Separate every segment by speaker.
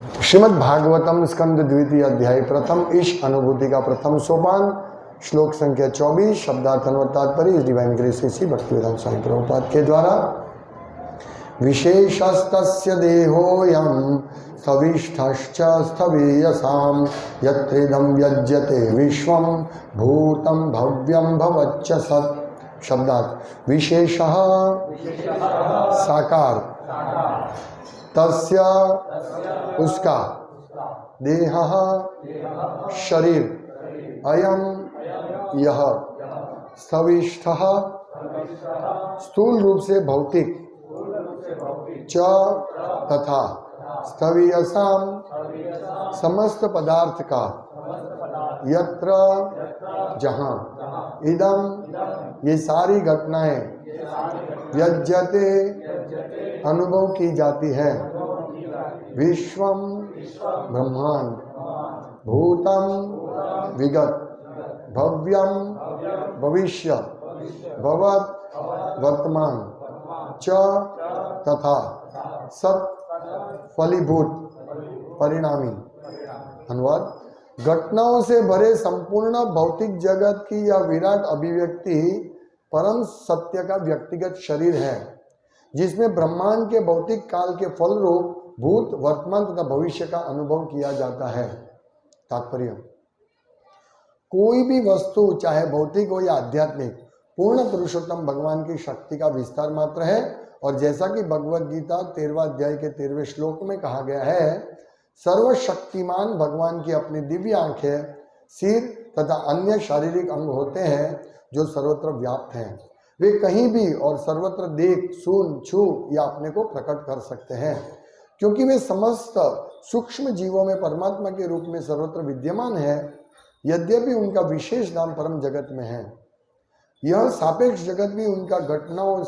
Speaker 1: श्रीमद् भागवतम स्कंद द्वितीय अध्याय प्रथम ईश अनुभूति का प्रथम सोपान श्लोक संख्या 24 शब्दार्थ और तात्पर्य इस डिवाइन ग्रेस श्री भक्तिवेदांत स्वामी प्रभुपाद के द्वारा। विशेषस्तस्य देहोयं सविष्ठश्च स्थवीयसां यत्रेदं व्यज्यते विश्वं भूतं भव्यं भवच्च सत्। शब्दार्थ विशेषः साकार, तस्य उसका, देह शरीर, अयम यह, स्थविष्ठ स्थूल रूप से भौतिक, च तथा, स्थवीयसाम समस्त पदार्थ का, यत्र जहाँ, इदम ये सारी घटनाएं, व्यज्यते अनुभव की जाती है, विश्वम ब्रह्मांड, भूतम विगत, भव्यम भविष्य, भवत वर्तमान, च तथा, सत फलीभूत परिणामी। अनुवाद। घटनाओं से भरे संपूर्ण भौतिक जगत की यह विराट अभिव्यक्ति परम सत्य का व्यक्तिगत शरीर है, जिसमें ब्रह्मांड के भौतिक काल के फल रूप भूत, वर्तमान तथा भविष्य का अनुभव किया जाता है। तात्पर्य। कोई भी वस्तु चाहे भौतिक हो या आध्यात्मिक, पूर्ण पुरुषोत्तम भगवान की शक्ति का विस्तार मात्र है। और जैसा कि भगवद गीता 13वां अध्याय के 13वें श्लोक में कहा गया है, सर्वशक्तिमान भगवान की अपनी दिव्य आंखें, सिर तथा अन्य शारीरिक अंग होते हैं जो सर्वत्र व्याप्त हैं। वे कहीं भी और सर्वत्र देख, सुन, छू या अपने को प्रकट कर सकते हैं, क्योंकि वे समस्त सूक्ष्म जीवों में परमात्मा के रूप में सर्वत्र विद्यमान है। यद्यपि उनका विशेष नाम परम जगत में है, यह सापेक्ष जगत भी उनका घटनाओं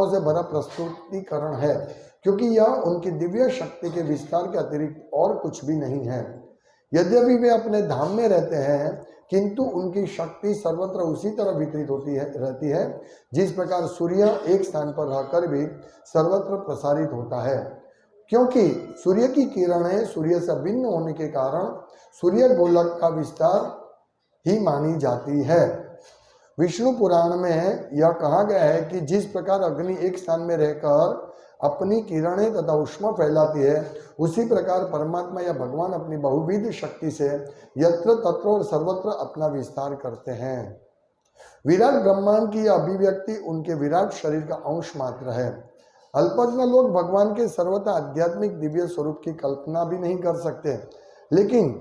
Speaker 1: से भरा प्रस्तुतिकरण है, क्योंकि यह उनकी दिव्य शक्ति के विस्तार के अतिरिक्त और कुछ भी नहीं है। यद्यपि वे अपने धाम में रहते हैं, किंतु उनकी शक्ति सर्वत्र उसी तरह वितरित रहती है जिस प्रकार सूर्य एक स्थान पर रहकर भी सर्वत्र प्रसारित होता है। क्योंकि सूर्य की किरणें सूर्य से भिन्न होने के कारण सूर्य गोलक का विस्तार ही मानी जाती है। विष्णु पुराण में यह कहा गया है कि जिस प्रकार अग्नि एक स्थान में रहकर अपनी किरणें तथा उष्मा फैलाती है, उसी प्रकार परमात्मा या भगवान अपनी बहुविध शक्ति से यत्र तत्र और सर्वत्र अपना विस्तार करते हैं। विराट ब्रह्मांड की यह अभिव्यक्ति उनके विराट शरीर का अंश मात्र है। अल्पज्ञ लोग भगवान के सर्वथा आध्यात्मिक दिव्य स्वरूप की कल्पना भी नहीं कर सकते, लेकिन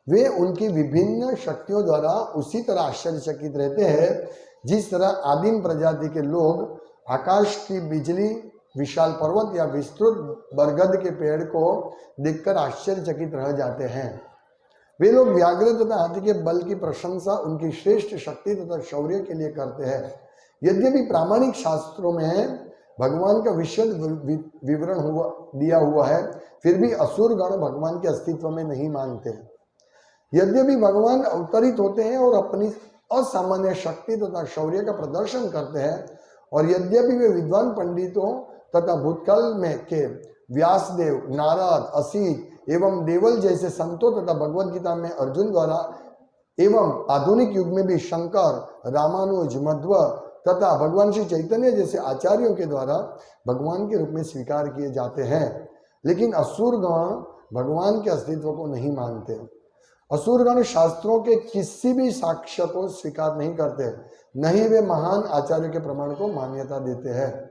Speaker 1: वे उनकी विभिन्न शक्तियों द्वारा उसी तरह आश्चर्यचकित रहते हैं जिस तरह आदिम प्रजाति के लोग आकाश की बिजली, विशाल पर्वत या विस्तृत बरगद के पेड़ को देखकर आश्चर्यचकित रह जाते हैं। वे लोग व्याघ्र तथा हाथी के बल की प्रशंसा उनकी श्रेष्ठ शक्ति तथा शौर्य के लिए करते हैं। यद्यपि प्रामाणिक शास्त्रों में भगवान का विशद विवरण दिया हुआ है, फिर भी असुर गण भगवान के अस्तित्व में नहीं मानते। यद्यपि भगवान अवतरित होते हैं और अपनी असामान्य शक्ति तथा शौर्य का प्रदर्शन करते हैं, और यद्यपि वे विद्वान पंडितों तथा भूतकाल में के व्यासदेव, नारद, असित एवं देवल जैसे संतों तथा भगवद गीता में अर्जुन द्वारा एवं आधुनिक युग में भी शंकर, रामानुज, मध्व तथा भगवान श्री चैतन्य जैसे आचार्यों के द्वारा भगवान के रूप में स्वीकार किए जाते हैं, लेकिन असुरगण भगवान के अस्तित्व को नहीं मानते। असुरगण शास्त्रों के किसी भी साक्ष्य को स्वीकार नहीं करते, न ही वे महान आचार्यों के प्रमाण को मान्यता देते हैं।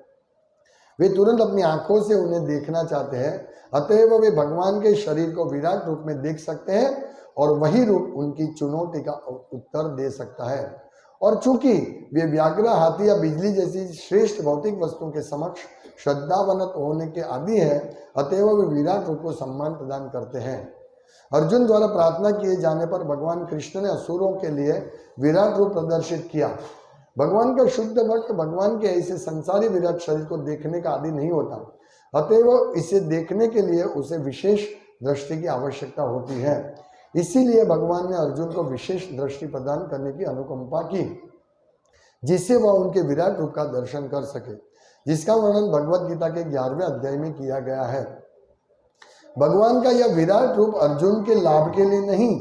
Speaker 1: वे तुरंत अपनी आंखों से उन्हें देखना चाहते हैं, अतएव वे भगवान के शरीर को विराट रूप में देख सकते हैं और वही रूप उनकी चुनौती का उत्तर दे सकता है। और चूंकि वे व्याघ्र, हाथी या बिजली जैसी श्रेष्ठ भौतिक वस्तुओं के समक्ष श्रद्धावनत होने के आदि है, अतएव वे विराट रूप को सम्मान प्रदान करते हैं। अर्जुन द्वारा प्रार्थना किए जाने पर भगवान कृष्ण ने असुरों के लिए विराट रूप प्रदर्शित किया। भगवान का शुद्ध भक्त भगवान के ऐसे संसारी विराट शरीर को देखने का आदि नहीं होता, अतएव इसे देखने के लिए उसे विशेष दृष्टि की आवश्यकता होती है। इसीलिए भगवान ने अर्जुन को विशेष दृष्टि प्रदान करने की अनुकंपा की, जिससे वह उनके विराट रूप का दर्शन कर सके, जिसका वर्णन भगवद गीता के 11वें अध्याय में किया गया है। भगवान का यह विराट रूप अर्जुन के लाभ के लिए नहीं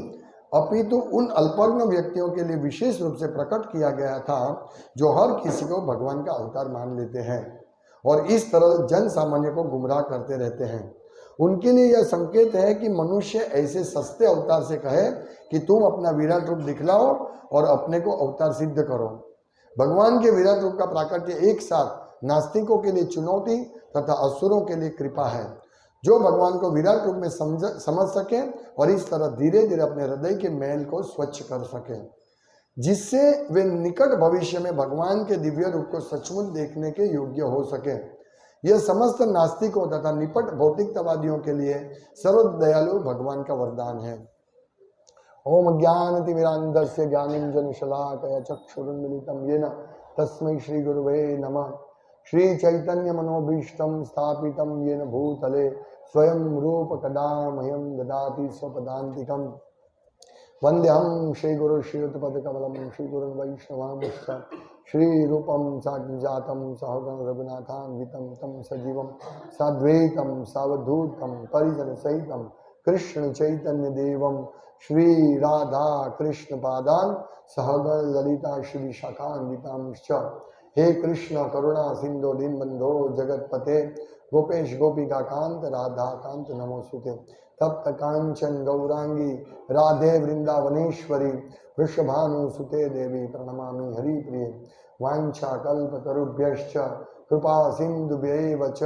Speaker 1: अपितु उन अल्पज्ञ व्यक्तियों के लिए विशेष रूप से प्रकट किया गया था जो हर किसी को भगवान का अवतार मान लेते हैं और इस तरह जन सामान्य को गुमराह करते रहते हैं। उनके लिए यह संकेत है कि मनुष्य ऐसे सस्ते अवतार से कहे कि तुम अपना विराट रूप दिखलाओ और अपने को अवतार सिद्ध करो। भगवान के विराट रूप का प्राकट्य एक साथ नास्तिकों के लिए चुनौती तथा असुरों के लिए कृपा है जो भगवान को विराट रूप में समझ सके और इस तरह धीरे धीरे अपने हृदय के मैल को स्वच्छ कर सके जिससे वे निकट भविष्य में भगवान के दिव्य रूप को सचमुच देखने के योग्य हो सके। यह समस्त नास्तिकों तथा निपट भौतिकतावादियों के लिए सर्वदयालु भगवान का वरदान है। ओम ज्ञानतिमिरान्धस्य ज्ञानञ्जनशलाकया चक्षुरुन्मीलितं येन तस्मै श्री गुरुवे नमः। श्री चैतन्य मनोभीष्टं स्थापितं येन भूतले स्वयं रूप कदा मह्यं ददाति स्वपदान्तिकं। वन्देऽहं श्रीगुरु श्रीयुतपदकमलं श्रीगुरुन् वैष्णवांश्च श्रीरूपं साग्रजातं सहगण रघुनाथान्वितं तं सजीवं साद्वैतं सावधूतं परिजनसहितं कृष्ण चैतन्य देवं श्री राधा कृष्ण पादान सहगण ललिता श्री शाखान्वितांश्च। हे कृष्ण करुणा सिंधु दीनबंधो जगतपते गोपेश गोपिका कांत राधा कांत नमोस्तुते। तप्त कांचन गौरांगी राधे वृंदावनेश्वरी वृषभानुसुते देवी प्रणमामि हरिप्रिये। वांछा कल्पतरुभ्यश्च कृपा सिंधुभ्यैव च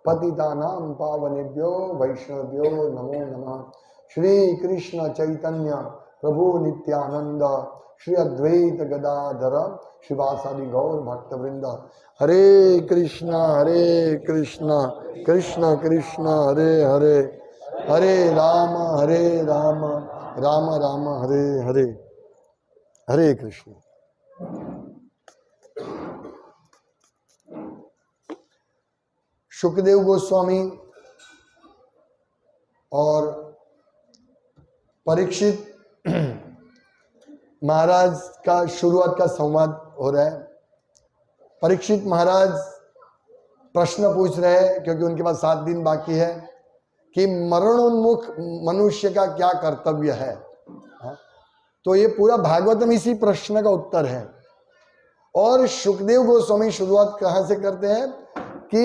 Speaker 1: पतितानां पावनेभ्यो वैष्णवेभ्यो नमो नमः। श्री कृष्ण चैतन्य प्रभु नित्यानंद श्री अद्वैत गदाधर श्रीवासादि गौर भक्तवृंद। हरे कृष्ण कृष्ण कृष्ण हरे हरे हरे राम राम राम हरे हरे। हरे कृष्ण। सुखदेव गोस्वामी और परीक्षित महाराज का शुरुआत का संवाद हो रहा है। परीक्षित महाराज प्रश्न पूछ रहे हैं क्योंकि उनके पास 7 दिन बाकी है कि मरणोन्मुख मनुष्य का क्या कर्तव्य है। तो ये पूरा भागवतम इसी प्रश्न का उत्तर है। और सुखदेव गोस्वामी शुरुआत कहाँ से करते हैं कि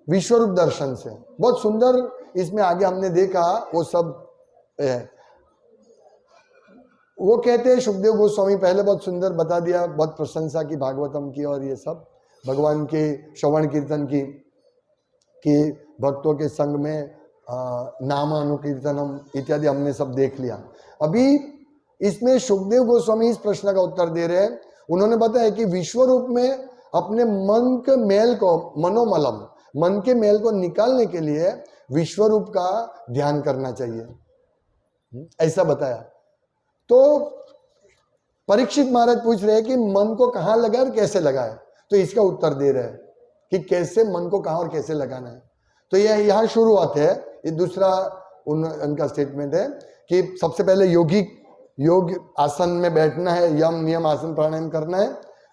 Speaker 1: विश्वरूप दर्शन से। बहुत सुंदर इसमें आगे हमने देखा वो सब है। वो कहते हैं सुखदेव गोस्वामी पहले बहुत सुंदर बता दिया, बहुत प्रशंसा की भागवतम की और ये सब भगवान के श्रवण कीर्तन की कि भक्तों के संग में नाम अनुकीर्तनम इत्यादि हमने सब देख लिया। अभी इसमें सुखदेव गोस्वामी इस प्रश्न का उत्तर दे रहे हैं। उन्होंने बताया कि विश्व रूप में अपने मन के मेल को मनोमलम मन के मेल को निकालने के लिए विश्व रूप का ध्यान करना चाहिए, ऐसा बताया। तो परीक्षित महाराज पूछ रहे हैं कि मन को कहाँ लगाए और कैसे लगाए। तो इसका उत्तर दे रहे हैं कि कैसे मन को कहाँ और कैसे लगाना है। तो यह यहाँ शुरुआत है। ये दूसरा उनका स्टेटमेंट है कि सबसे पहले योग आसन में बैठना है, यम नियम आसन प्राणायाम करना है,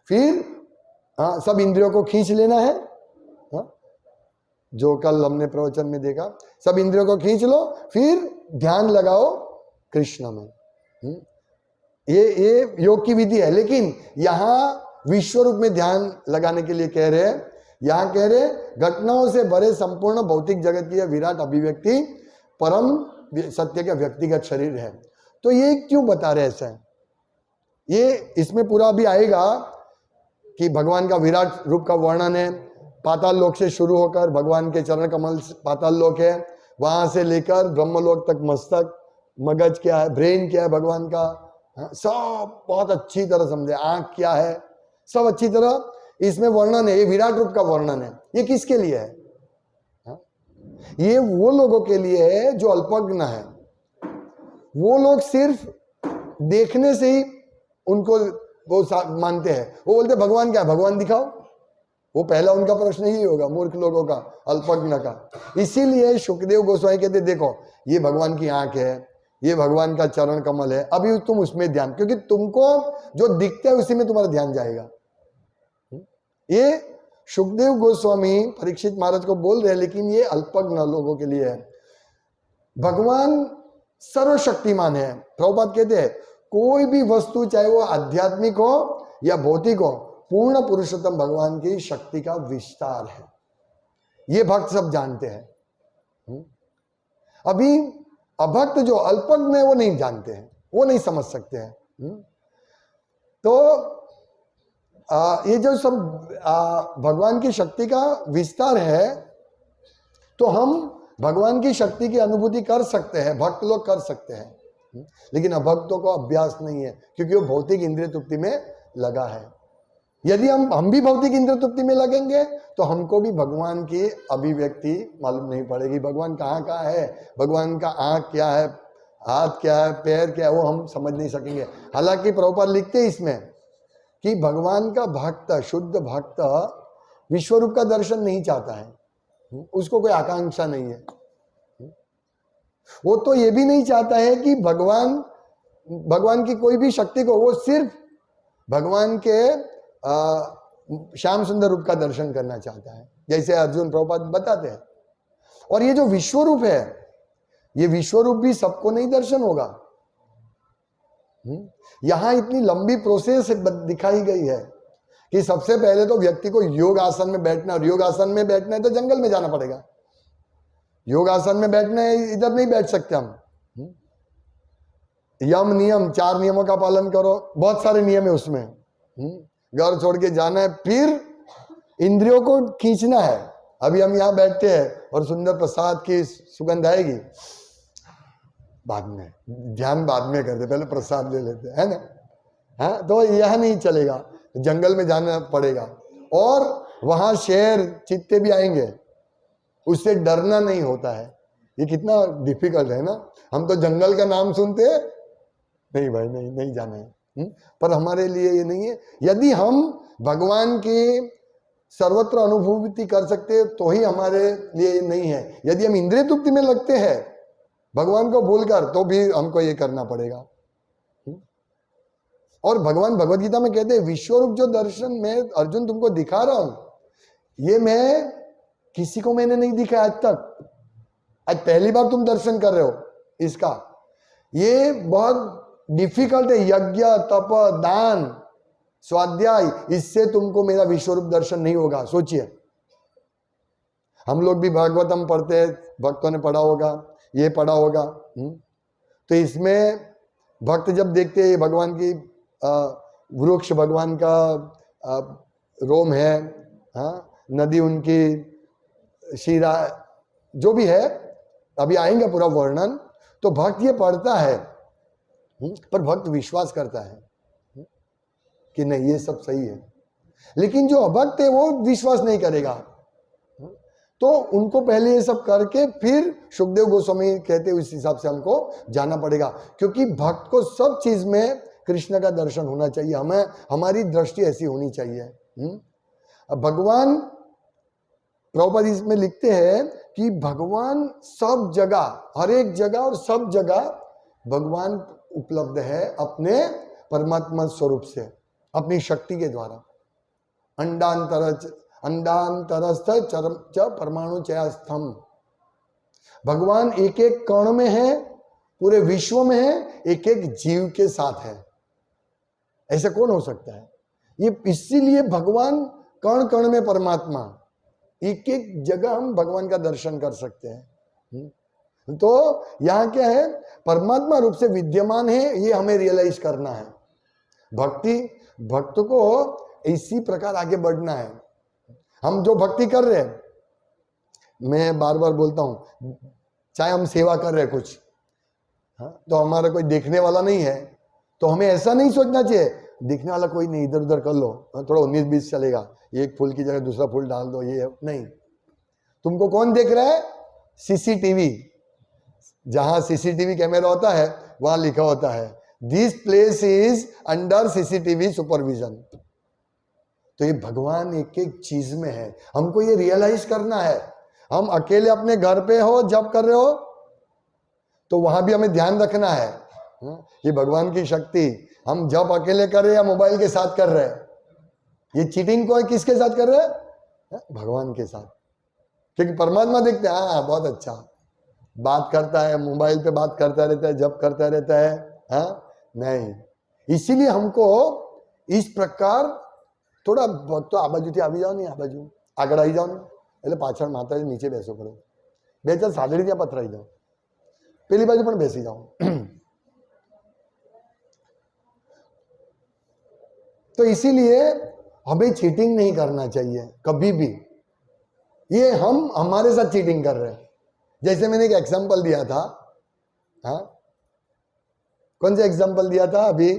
Speaker 1: फिर सब इंद्रियों को खींच लेना है। जो कल हमने प्रवचन में देखा, सब इंद्रियों को खींच लो, फिर ध्यान लगाओ कृष्ण में। ये योग की विधि है। लेकिन यहाँ विश्व रूप में ध्यान लगाने के लिए कह रहे हैं। यहाँ कह रहे घटनाओं से भरे संपूर्ण भौतिक जगत की विराट अभिव्यक्ति परम सत्य का व्यक्तिगत शरीर है। तो ये क्यों बता रहे ऐसा है? ये इसमें पूरा भी आएगा कि भगवान का विराट रूप का वर्णन है। पाताल लोक से शुरू होकर भगवान के चरण कमल पाताल लोक है, वहां से लेकर ब्रह्मलोक तक मस्तक मगज क्या है, ब्रेन क्या है भगवान का, सब बहुत अच्छी तरह समझे। आंख क्या है, सब अच्छी तरह इसमें वर्णन है। ये विराट रूप का वर्णन है। ये किसके लिए है? ये वो लोगों के लिए है जो अल्पज्ञ है। वो लोग सिर्फ देखने से ही उनको वो मानते हैं। वो बोलते भगवान क्या है, भगवान दिखाओ। वो पहला उनका प्रश्न ही होगा मूर्ख लोगों का, अल्पज्ञ का। इसीलिए सुखदेव गोस्वामी कहते देखो ये भगवान की आंख है, ये भगवान का चरण कमल है, अभी तुम उसमें ध्यान, क्योंकि तुमको जो दिखता है उसी में तुम्हारा ध्यान जाएगा। ये सुखदेव गोस्वामी परीक्षित महाराज को बोल रहे हैं, लेकिन ये अल्पज्ञ लोगों के लिए है। भगवान सर्वशक्तिमान है। प्रभुपाद कहते हैं कोई भी वस्तु चाहे वो आध्यात्मिक हो या भौतिक हो, पूर्ण पुरुषोत्तम भगवान की शक्ति का विस्तार है। ये भक्त सब जानते हैं। अभी अभक्त जो अल्पज्ञ में वो नहीं जानते हैं, वो नहीं समझ सकते हैं। तो ये जो सब भगवान की शक्ति का विस्तार है, तो हम भगवान की शक्ति की अनुभूति कर सकते हैं, भक्त लोग कर सकते हैं, लेकिन अभक्तों को अभ्यास नहीं है, क्योंकि वो भौतिक इंद्रिय तृप्ति में लगा है। यदि हम भी भौतिक इंद्रिय तृप्ति में लगेंगे तो हमको भी भगवान की अभिव्यक्ति मालूम नहीं पड़ेगी। भगवान कहाँ कहाँ है, भगवान का आँख क्या है, हाथ क्या है, पैर क्या है, वो हम समझ नहीं सकेंगे। हालांकि प्रभुपाद लिखते इसमें कि भगवान का भक्त, शुद्ध भक्त विश्वरूप का दर्शन नहीं चाहता है, उसको कोई आकांक्षा नहीं है। वो तो ये भी नहीं चाहता है कि भगवान की कोई भी शक्ति को, वो सिर्फ भगवान के श्याम सुंदर रूप का दर्शन करना चाहता है, जैसे अर्जुन प्रभुपाद बताते हैं। और ये जो विश्वरूप है, ये विश्वरूप भी सबको नहीं दर्शन होगा। यहां इतनी लंबी प्रोसेस दिखाई गई है कि सबसे पहले तो व्यक्ति को योग आसन में बैठना, और योग आसन में बैठना है तो जंगल में जाना पड़ेगा। योग आसन में बैठना है, इधर नहीं बैठ सकते हम। यम नियम, 4 नियमों का पालन करो, बहुत सारे नियम है उसमें। घर छोड़ के जाना है, फिर इंद्रियों को खींचना है। अभी हम यहाँ बैठते हैं और सुंदर प्रसाद की सुगंध आएगी, बाद में ध्यान बाद में करते, पहले प्रसाद ले लेते है ना। हाँ, तो यह नहीं चलेगा, जंगल में जाना पड़ेगा। और वहां शेर चीते भी आएंगे, उससे डरना नहीं होता है। ये कितना डिफिकल्ट है ना। हम तो जंगल का नाम सुनते हैं, नहीं भाई नहीं जाना है। पर हमारे लिए ये नहीं है। यदि हम भगवान की सर्वत्र अनुभूति कर सकते हैं तो ही हमारे लिए नहीं है। यदि हम इंद्रिय तृप्ति में लगते हैं भगवान को भूलकर, तो भी हमको ये करना पड़ेगा। और भगवान भगवद गीता में कहते हैं विश्वरूप जो दर्शन मैं अर्जुन तुमको दिखा रहा हूं, ये मैं किसी को मैंने नहीं दिखाया आज तक। आज पहली बार तुम दर्शन कर रहे हो इसका। ये बहुत डिफिकल्ट है। यज्ञ, तप, दान, स्वाध्याय, इससे तुमको मेरा विश्वरूप दर्शन नहीं होगा। सोचिए, हम लोग भी भागवतम पढ़ते हैं, भक्तों ने पढ़ा होगा, ये पढ़ा होगा। तो इसमें भक्त जब देखते हैं भगवान की वृक्ष भगवान का रोम है, नदी उनकी शीरा, जो भी है, अभी आएंगे पूरा वर्णन। तो भक्त ये पढ़ता है, पर भक्त विश्वास करता है कि नहीं ये सब सही है। लेकिन जो अभक्त है वो विश्वास नहीं करेगा। तो उनको पहले ये सब करके फिर सुखदेव गोस्वामी कहते उस हिसाब से हमको जाना पड़ेगा, क्योंकि भक्त को सब चीज में कृष्ण का दर्शन होना चाहिए। हमें हमारी दृष्टि ऐसी होनी चाहिए। भगवान प्रभुपाद इसमें लिखते हैं कि भगवान सब जगह, हर एक जगह और सब जगह भगवान उपलब्ध है अपने परमात्मा स्वरूप से, अपनी शक्ति के द्वारा। अंडांतरस्थ च परमाणु चयास्थम। भगवान एक एक कण में है, पूरे विश्व में है, एक एक जीव के साथ है। ऐसा कौन हो सकता है? ये इसीलिए भगवान कण कण में परमात्मा, एक एक जगह हम भगवान का दर्शन कर सकते हैं। तो यहां क्या है, परमात्मा रूप से विद्यमान है, ये हमें रियलाइज करना है। भक्त को इसी प्रकार आगे बढ़ना है। हम जो भक्ति कर रहे हैं, मैं बार बार बोलता हूं, चाहे हम सेवा कर रहे हैं कुछ, तो हमारा कोई देखने वाला नहीं है, तो हमें ऐसा नहीं सोचना चाहिए देखने वाला कोई नहीं, इधर उधर कर लो, थोड़ा 19-20 चलेगा, एक फूल की जगह दूसरा फूल डाल दो, ये नहीं। तुमको कौन देख रहा है? सीसीटीवी। जहां सीसीटीवी कैमरा होता है वहां लिखा होता है this place is under CCTV supervision. तो ये भगवान एक एक चीज में है, हमको ये रियलाइज करना है। हम अकेले अपने घर पे हो, जब कर रहे हो, तो वहां भी हमें ध्यान रखना है ये भगवान की शक्ति। हम जब अकेले कर रहे हैं या मोबाइल के साथ कर रहे हैं, ये चीटिंग को किसके साथ कर रहे हैं? भगवान के साथ। क्योंकि परमात्मा देखते हैं, हाँ बहुत अच्छा, बात करता है, मोबाइल पे बात करता रहता है, जब करता रहता है। हाँ नहीं, इसीलिए हमको इस प्रकार थोड़ा तो आ बाजूથી આવી જાઓ ને, આ બાજુ આગળ આવી જાઓ ને, એટલે પાછળ માતાજી નીચે બેસો કરો, બે ચાર સાદડી ત્યાં પથરાઈ જાઓ, પેલી બાજુ પણ બેસી જાઓ। तो इसीलिए हमें चीटिंग नहीं करना चाहिए कभी भी। ये हम हमारे साथ चीटिंग कर रहे हैं। जैसे मैंने एक एग्जांपल दिया था, हाँ कौन सा एग्जांपल दिया था अभी,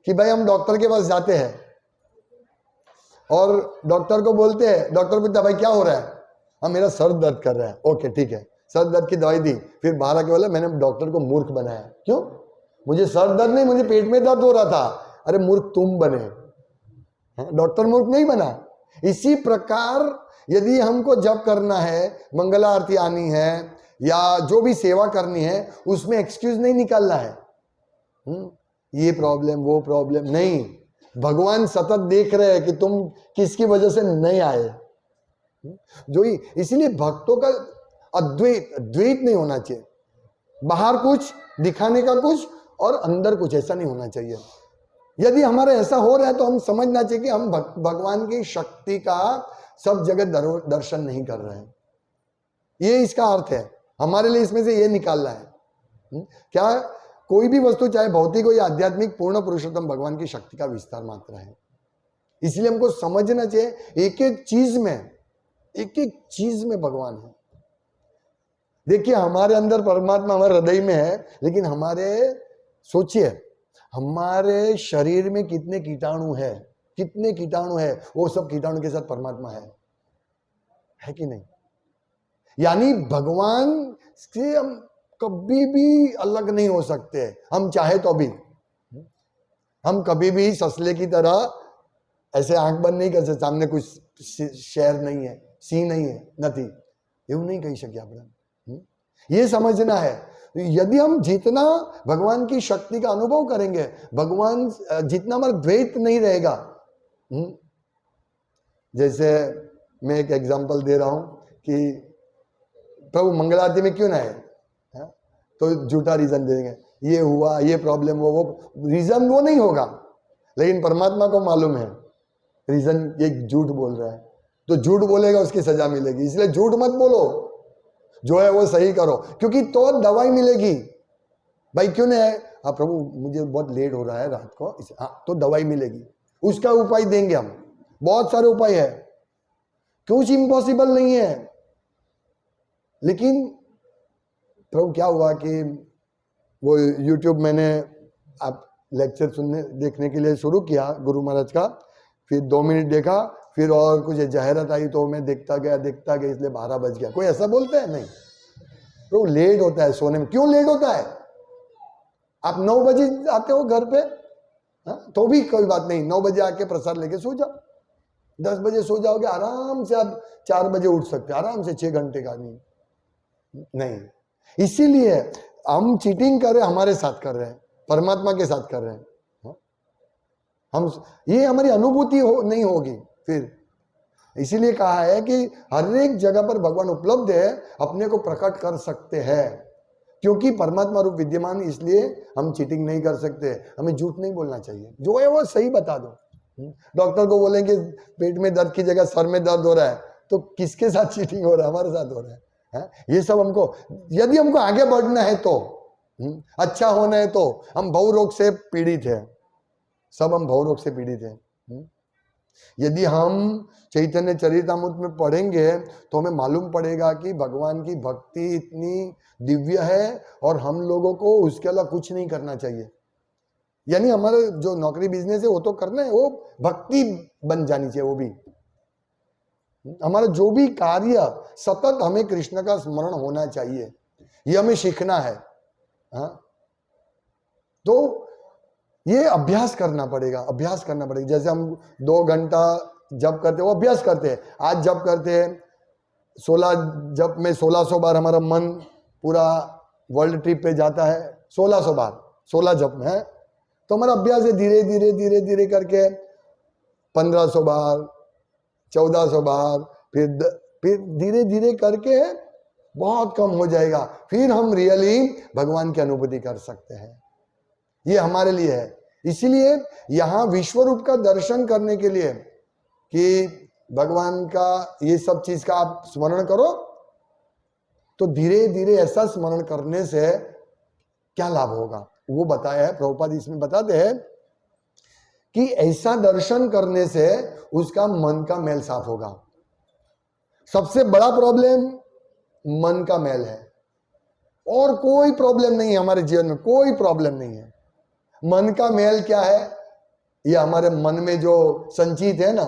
Speaker 1: कि भाई हम डॉक्टर के पास जाते हैं और डॉक्टर को बोलते हैं, डॉक्टर पूछता भाई क्या हो रहा है, हाँ मेरा सर दर्द कर रहा है, ओके ठीक है, सर दर्द की दवाई दी, फिर बाहर आके बोला मैंने डॉक्टर को मूर्ख बनाया। क्यों? मुझे सर दर्द नहीं, मुझे पेट में दर्द हो रहा था। अरे मूर्ख तुम बने, डॉक्टर मूर्ख नहीं बना। इसी प्रकार यदि हमको जप करना है, मंगला आरती आनी है या जो भी सेवा करनी है, उसमें एक्सक्यूज नहीं निकालना है, ये प्रॉब्लम वो प्रॉब्लम नहीं। भगवान सतत देख रहे हैं कि तुम किसकी वजह से नहीं आए। जो ही इसलिए भक्तों का अद्वैत द्वैत नहीं होना चाहिए, बाहर कुछ दिखाने का कुछ और अंदर कुछ, ऐसा नहीं होना चाहिए। यदि हमारा ऐसा हो रहा है तो हम समझना चाहिए कि हम भगवान की शक्ति का सब जगह दर्शन नहीं कर रहे हैं, ये इसका अर्थ है। हमारे लिए इसमें से ये निकालना है क्या कोई भी वस्तु चाहे भौतिक हो या आध्यात्मिक, पूर्ण पुरुषोत्तम भगवान की शक्ति का विस्तार मात्र है। इसलिए हमको समझना चाहिए एक एक चीज में, एक एक चीज में भगवान है। देखिए हमारे अंदर परमात्मा हमारे हृदय में है, लेकिन हमारे सोचिए हमारे शरीर में कितने कीटाणु है, कितने कीटाणु है, वो सब कीटाणु के साथ परमात्मा है कि नहीं? यानी भगवान से हम कभी भी अलग नहीं हो सकते, हम चाहे तो भी। हम कभी भी ससले की तरह ऐसे आंख बंद नहीं कर सकते, सामने कुछ शेर नहीं है, सी नहीं है, नहीं, એવું नहीं कही सके આપણે। ये समझना है। यदि हम जितना भगवान की शक्ति का अनुभव करेंगे, भगवान जितना हमारा द्वैत नहीं रहेगा। जैसे मैं एक एग्जांपल दे रहा हूं कि प्रभु मंगलारती में क्यों ना है, तो झूठा रीजन देंगे, ये हुआ, ये प्रॉब्लम हुआ, वो रीजन वो नहीं होगा, लेकिन परमात्मा को मालूम है रीजन ये झूठ बोल रहा है, तो झूठ बोलेगा उसकी सजा मिलेगी। इसलिए झूठ मत बोलो, जो है वो सही करो, क्योंकि तो दवाई मिलेगी। भाई क्यों नहीं है, हाँ प्रभु मुझे बहुत लेट हो रहा है रात को, हाँ तो दवाई मिलेगी, उसका उपाय देंगे हम। बहुत सारे उपाय है, कुछ इम्पॉसिबल नहीं है। लेकिन प्रभु क्या हुआ कि वो YouTube मैंने आप लेक्चर सुनने देखने के लिए शुरू किया गुरु महाराज का, फिर 2 मिनट देखा, फिर और कुछ जाहिरात आई तो मैं देखता गया, इसलिए 12 बज गया। कोई ऐसा बोलता है? नहीं। तो लेट होता है सोने में। क्यों लेट होता है? आप 9 बजे आते हो घर पे, तो भी कोई बात नहीं, 9 बजे आके प्रसाद लेके सो जाओ, 10 बजे सो जाओगे, आराम से आप 4 बजे उठ सकते, आराम से 6 घंटे का नहीं। इसीलिए हम चीटिंग कर रहे हैं, हमारे साथ कर रहे हैं, परमात्मा के साथ कर रहे हैं। हम ये हमारी अनुभूति नहीं होगी फिर। इसीलिए कहा है कि हर एक जगह पर भगवान उपलब्ध है, अपने को प्रकट कर सकते हैं, क्योंकि परमात्मा रूप विद्यमान। इसलिए हम चीटिंग नहीं कर सकते, हमें झूठ नहीं बोलना चाहिए, जो है वो सही बता दो। डॉक्टर को बोलेंगे पेट में दर्द की जगह सर में दर्द हो रहा है, तो किसके साथ चीटिंग हो रहा है? हमारे साथ हो रहा है। ये सब हमको, यदि हमको आगे बढ़ना है तो, अच्छा होना है तो, हम भव रोग से पीड़ित है, सब हम भव रोग से पीड़ित है। यदि हम चैतन्य चरितामृत में पढ़ेंगे तो हमें मालूम पड़ेगा कि भगवान की भक्ति इतनी दिव्य है और हम लोगों को उसके अलावा कुछ नहीं करना चाहिए। यानी हमारा जो नौकरी बिजनेस है वो तो करना है, वो भक्ति बन जानी चाहिए। वो भी हमारा जो भी कार्य सतत हमें कृष्ण का स्मरण होना चाहिए, ये हमें सीखना है। तो ये अभ्यास करना पड़ेगा, अभ्यास करना पड़ेगा। जैसे हम 2 घंटा जप करते हैं, वो अभ्यास करते हैं। आज जप करते हैं 16 जप में 1600 बार हमारा मन पूरा वर्ल्ड ट्रिप पे जाता है, 1600 बार 16 जप में है, तो हमारा अभ्यास है धीरे धीरे धीरे धीरे करके 1500 बार, 1400 बार, फिर धीरे धीरे करके बहुत कम हो जाएगा, फिर हम रियली भगवान की अनुभूति कर सकते हैं। ये हमारे लिए है। इसीलिए यहां विश्व रूप का दर्शन करने के लिए कि भगवान का ये सब चीज का आप स्मरण करो, तो धीरे धीरे ऐसा स्मरण करने से क्या लाभ होगा वो बताया है प्रभुपाद। इसमें बताते हैं कि ऐसा दर्शन करने से उसका मन का मैल साफ होगा। सबसे बड़ा प्रॉब्लम मन का मैल है, और कोई प्रॉब्लम नहीं है हमारे जीवन में, कोई प्रॉब्लम नहीं है। मन का मैल क्या है? ये हमारे मन में जो संचित है ना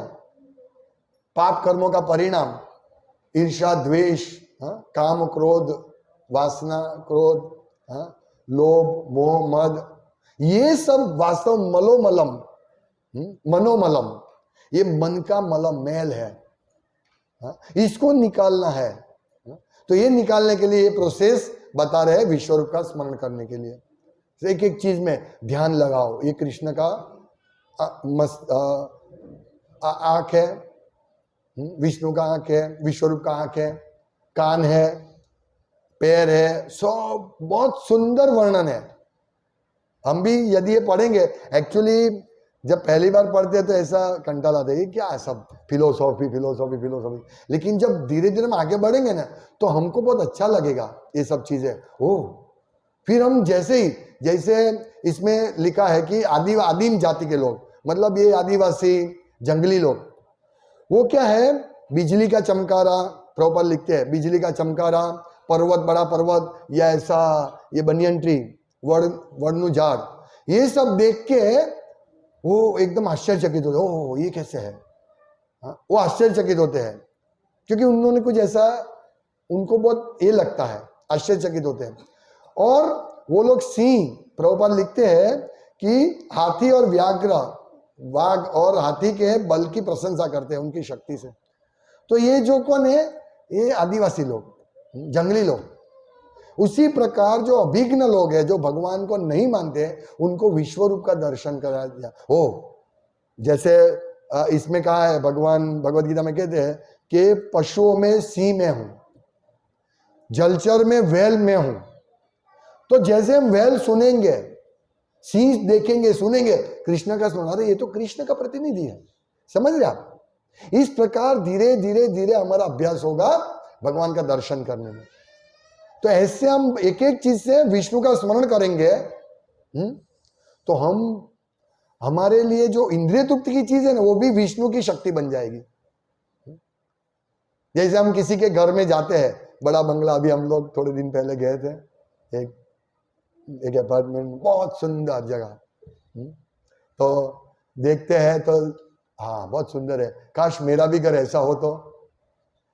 Speaker 1: पाप कर्मों का परिणाम, ईर्ष्या, द्वेष, काम, क्रोध, वासना, क्रोध, लोभ, मोह, मद, ये सब वास्तव मलोमलम, मनोमलम, ये मन का मलम मैल है। इसको निकालना है। तो ये निकालने के लिए ये प्रोसेस बता रहे हैं विश्वरूप का स्मरण करने के लिए। एक एक चीज में ध्यान लगाओ। ये कृष्ण का आंख है, विष्णु का आंख है, विश्वरूप का आंख है, कान है, पैर है, सब बहुत सुंदर वर्णन है। हम भी यदि ये पढ़ेंगे, एक्चुअली जब पहली बार पढ़ते हैं तो ऐसा कंटाल आता है, क्या है सब फिलोसॉफी फिलोसॉफी फिलोसॉफी, लेकिन जब धीरे धीरे हम आगे बढ़ेंगे ना तो हमको बहुत अच्छा लगेगा ये सब चीजें। फिर हम जैसे इसमें लिखा है कि आदिम जाति के लोग, मतलब ये आदिवासी जंगली लोग, वो क्या है, बिजली का चमकारा, प्रॉपर लिखते हैं, बिजली का चमकारा, पर्वत, बड़ा पर्वत, या ऐसा ये बनियन ट्री, वड़नु झाड़, ये सब देख के वो एकदम आश्चर्यचकित होते, ओह ये कैसे है। वो आश्चर्यचकित होते हैं क्योंकि उन्होंने कुछ ऐसा, उनको बहुत ये लगता है, आश्चर्यचकित होते हैं। और वो लोग सिंह, प्रभुपाद लिखते हैं कि हाथी और व्याघ्र, वाघ और हाथी के बल की प्रशंसा करते हैं, उनकी शक्ति से। तो ये जो कौन है, ये आदिवासी लोग, जंगली लोग। उसी प्रकार जो अभिज्ञ लोग हैं, जो भगवान को नहीं मानते, उनको विश्व रूप का दर्शन करा दिया। जैसे इसमें कहा है, भगवान भगवद गीता में कहते हैं कि पशुओं में सिंह में हूं, जलचर में वेल में हूं। तो जैसे हम वेल सुनेंगे, सिंह देखेंगे, सुनेंगे, कृष्ण का सुना, अरे ये तो कृष्ण का प्रतिनिधि है, समझ रहे आप। इस प्रकार धीरे धीरे धीरे हमारा अभ्यास होगा भगवान का दर्शन करने में। तो ऐसे हम एक एक चीज से विष्णु का स्मरण करेंगे, तो हम, हमारे लिए जो इंद्रिय तृप्ति की चीज है ना, वो भी विष्णु की शक्ति बन जाएगी। जैसे हम किसी के घर में जाते हैं, बड़ा बंगला, अभी हम लोग थोड़े दिन पहले गए थे, एक अपार्टमेंट, बहुत सुंदर जगह, तो देखते हैं तो हाँ बहुत सुंदर है, काश मेरा भी घर ऐसा हो। तो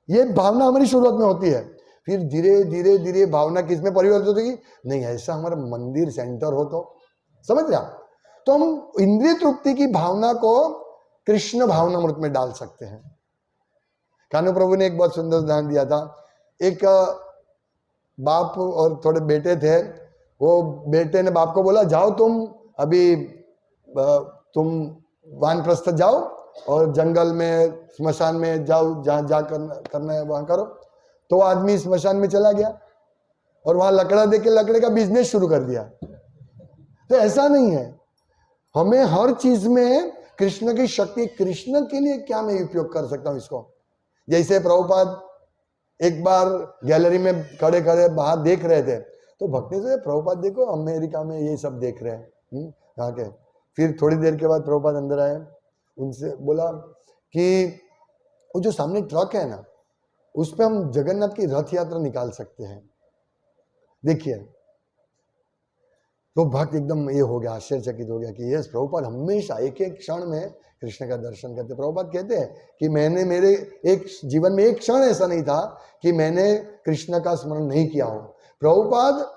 Speaker 1: ये भावना हमारी शुरुआत में होती है, फिर धीरे धीरे धीरे भावना किसमें परिवर्तित होती, नहीं ऐसा हमारा मंदिर सेंटर हो, तो समझ रहे आप। तो हम इंद्रिय तृप्ति की भावना को कृष्ण भावनामृत में डाल सकते हैं। कान्हू प्रभु ने एक बहुत सुंदर उदाहरण दिया था। एक बाप और थोड़े बेटे थे, वो बेटे ने बाप को बोला, जाओ तुम अभी तुम वानप्रस्थ जाओ और जंगल में, स्मशान में जाओ, जहां जा करना है वहां करो। तो आदमी स्मशान में चला गया और वहां लकड़ा देके लकड़े का बिजनेस शुरू कर दिया। तो ऐसा नहीं है, हमें हर चीज में कृष्ण की शक्ति, कृष्ण के लिए क्या मैं उपयोग कर सकता हूं इसको। जैसे प्रभुपाद एक बार गैलरी में खड़े खड़े बाहर देख रहे थे, तो भक्ति से प्रभुपाद देखो अमेरिका में ये सब देख रहे हैं, कहाँ के। फिर थोड़ी देर के बाद प्रभुपाद अंदर आए, उनसे बोला कि वो जो सामने ट्रक है ना, उस पर हम जगन्नाथ की रथ यात्रा निकाल सकते हैं, देखिए। तो भक्त एकदम ये हो गया, आश्चर्यचकित हो गया कि यस, प्रभुपाद हमेशा एक एक क्षण में कृष्ण का दर्शन करते। प्रभुपाद कहते हैं कि मैंने, मेरे एक जीवन में एक क्षण ऐसा नहीं था कि मैंने कृष्ण का स्मरण नहीं किया हो। प्रभुपाद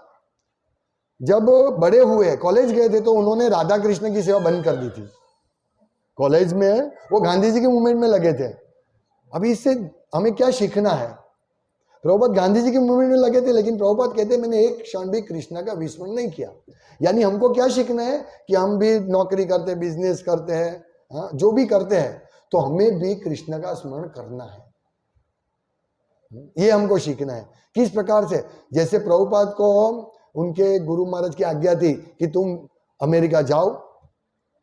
Speaker 1: जब बड़े हुए, कॉलेज गए थे, तो उन्होंने राधा कृष्ण की सेवा बंद कर दी थी। कॉलेज में वो गांधी जी के मूवमेंट में लगे थे। अभी इससे हमें क्या सीखना है? प्रभुपाद गांधी जी के मूवमेंट में लगे थे, लेकिन प्रभुपाद कहते हैं मैंने एक क्षण भी कृष्ण का विस्मरण नहीं किया। यानी हमको क्या सीखना है कि हम भी नौकरी करते हैं, बिजनेस करते हैं, जो भी करते हैं, तो हमें भी कृष्ण का स्मरण करना है। ये हमको सीखना है। किस प्रकार से, जैसे प्रभुपाद को उनके गुरु महाराज की आज्ञा थी कि तुम अमेरिका जाओ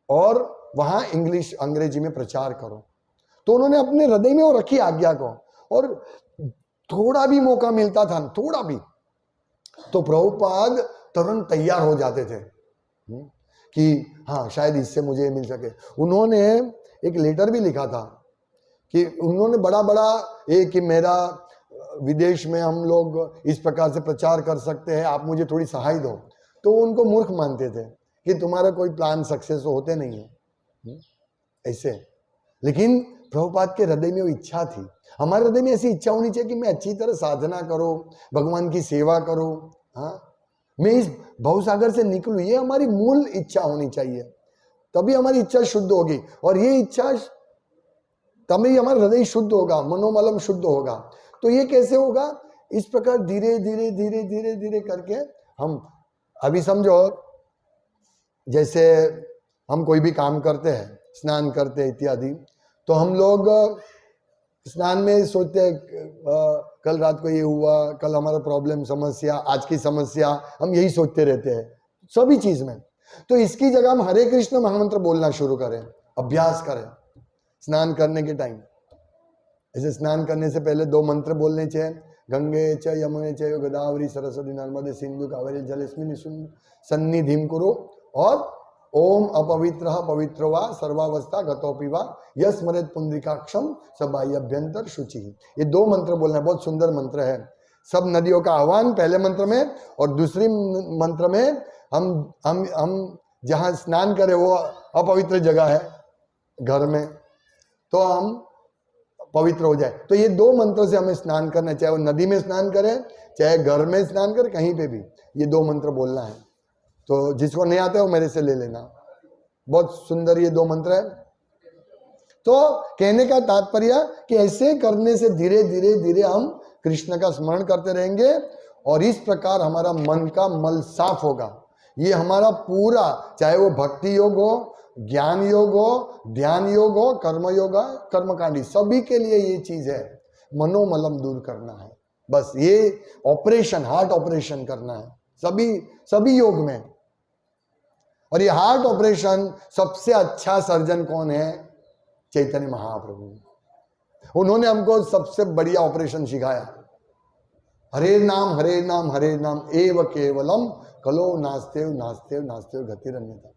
Speaker 1: और वहां इंग्लिश अंग्रेजी में प्रचार करो, तो उन्होंने अपने हृदय में वो रखी आज्ञा को, और थोड़ा भी मौका मिलता था, थोड़ा भी, तो प्रभुपाद तुरंत तैयार हो जाते थे कि हाँ शायद इससे मुझे मिल सके। उन्होंने एक लेटर भी लिखा था कि उन्होंने बड़ा बड़ा ये कि मेरा विदेश में हम लोग इस प्रकार से प्रचार कर सकते हैं, आप मुझे थोड़ी सहाय दो, तो उनको मूर्ख मानते थे कि तुम्हारा कोई प्लान सक्सेस होते नहीं है ऐसे। लेकिन प्रभुपाद के हृदय में वो इच्छा थी, हमारे हृदय में ऐसी इच्छा होनी चाहिए कि मैं अच्छी तरह साधना करूं, भगवान की सेवा करूं, हाँ मैं इस भवसागर से निकलूं, ये हमारी मूल इच्छा होनी चाहिए, तभी हमारी इच्छा शुद्ध होगी। और ये इच्छा तभी हमारा हृदय शुद्ध होगा, मनोमलम शुद्ध होगा। तो ये कैसे होगा? इस प्रकार धीरे धीरे धीरे धीरे धीरे करके हम, अभी समझो जैसे हम कोई भी काम करते हैं, स्नान करते हैं इत्यादि, तो हम लोग स्नान में सोचते हैं कल रात को ये हुआ, कल हमारा प्रॉब्लम, समस्या, आज की समस्या, हम यही सोचते रहते हैं सभी चीज में। तो इसकी जगह हम हरे कृष्ण महामंत्र बोलना शुरू करें, अभ्यास करें स्नान करने के टाइम। ऐसे स्नान करने से पहले 2 मंत्र बोलने चाहिए, गंगे च यमुने च गोदावरी सरस्वती नर्मदे सिंधु कावेरी जलेस्मिन् सन्निधिं कुरु, और ओम अपवित्र पवित्र वा सर्वावस्था गतोपि वा यस्मरेत पुंडरीकाक्षम सबाह्यभ्यंतर शुचि। ये 2 मंत्र बोलना है, बहुत सुंदर मंत्र है। सब नदियों का आह्वान पहले मंत्र में, और दूसरी मंत्र में हम जहां स्नान करें वो अपवित्र जगह है घर में, तो हम पवित्र हो जाए। तो ये 2 मंत्रों से हमें स्नान करना, चाहे वो नदी में स्नान करें, चाहे घर में स्नान करें, कहीं पे भी ये 2 मंत्र बोलना है। तो जिसको नहीं आता है वो मेरे से ले लेना, बहुत सुंदर ये 2 मंत्र है। तो कहने का तात्पर्य कि ऐसे करने से धीरे धीरे धीरे हम कृष्ण का स्मरण करते रहेंगे, और इस प्रकार हमारा मन का मल साफ होगा। ये हमारा पूरा, चाहे वो भक्ति योग हो, ज्ञान योग हो, ध्यान योग हो, कर्म योग हो, कर्मकांडी, सभी के लिए ये चीज है, मनोमलम दूर करना है। बस ये ऑपरेशन, हार्ट ऑपरेशन करना है सभी योग में। और ये हार्ट ऑपरेशन सबसे अच्छा सर्जन कौन है? चैतन्य महाप्रभु। उन्होंने हमको सबसे बढ़िया ऑपरेशन सिखाया, हरे नाम हरे नाम हरे नाम एव केवलम कलो नास्तेव नास्तेव नास्तेव गतिरन्यथा।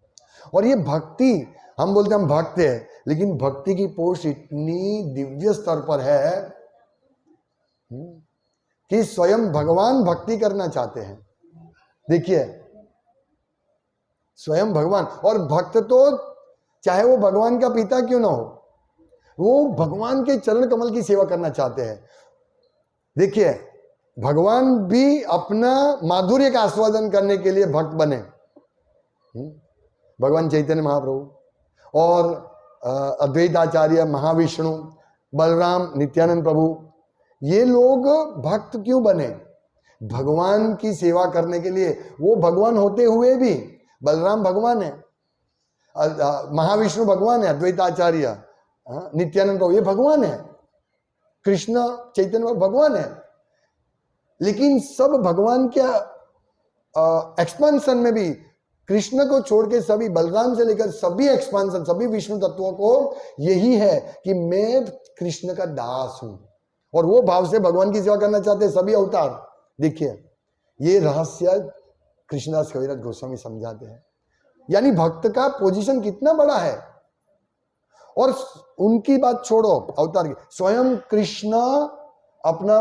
Speaker 1: और ये भक्ति, हम बोलते हैं हम भक्त है, लेकिन भक्ति की पोस्ट इतनी दिव्य स्तर पर है कि स्वयं भगवान भक्ति करना चाहते हैं। देखिए स्वयं भगवान, और भक्त तो चाहे वो भगवान का पिता क्यों ना हो, वो भगवान के चरण कमल की सेवा करना चाहते हैं। देखिए भगवान भी अपना माधुर्य का आस्वादन करने के लिए भक्त बने। भगवान चैतन्य महाप्रभु और अद्वैताचार्य, महाविष्णु, बलराम, नित्यानंद प्रभु, ये लोग भक्त क्यों बने? भगवान की सेवा करने के लिए। वो भगवान होते हुए भी, बलराम भगवान है, महाविष्णु भगवान है, अद्वैताचार्य, नित्यानंद प्रभु ये भगवान है, कृष्ण चैतन्य भगवान है, लेकिन सब भगवान के एक्सपांशन में भी कृष्ण को छोड़ के सभी, बलराम से लेकर सभी एक्सपांशन, सभी विष्णु तत्वों को यही है कि मैं कृष्ण का दास हूं, और वो भाव से भगवान की सेवा करना चाहते हैं सभी अवतार। देखिए ये रहस्य कृष्णदास कविराज गोस्वामी समझाते हैं, यानी भक्त का पोजीशन कितना बड़ा है। और उनकी बात छोड़ो अवतार की, स्वयं कृष्ण अपना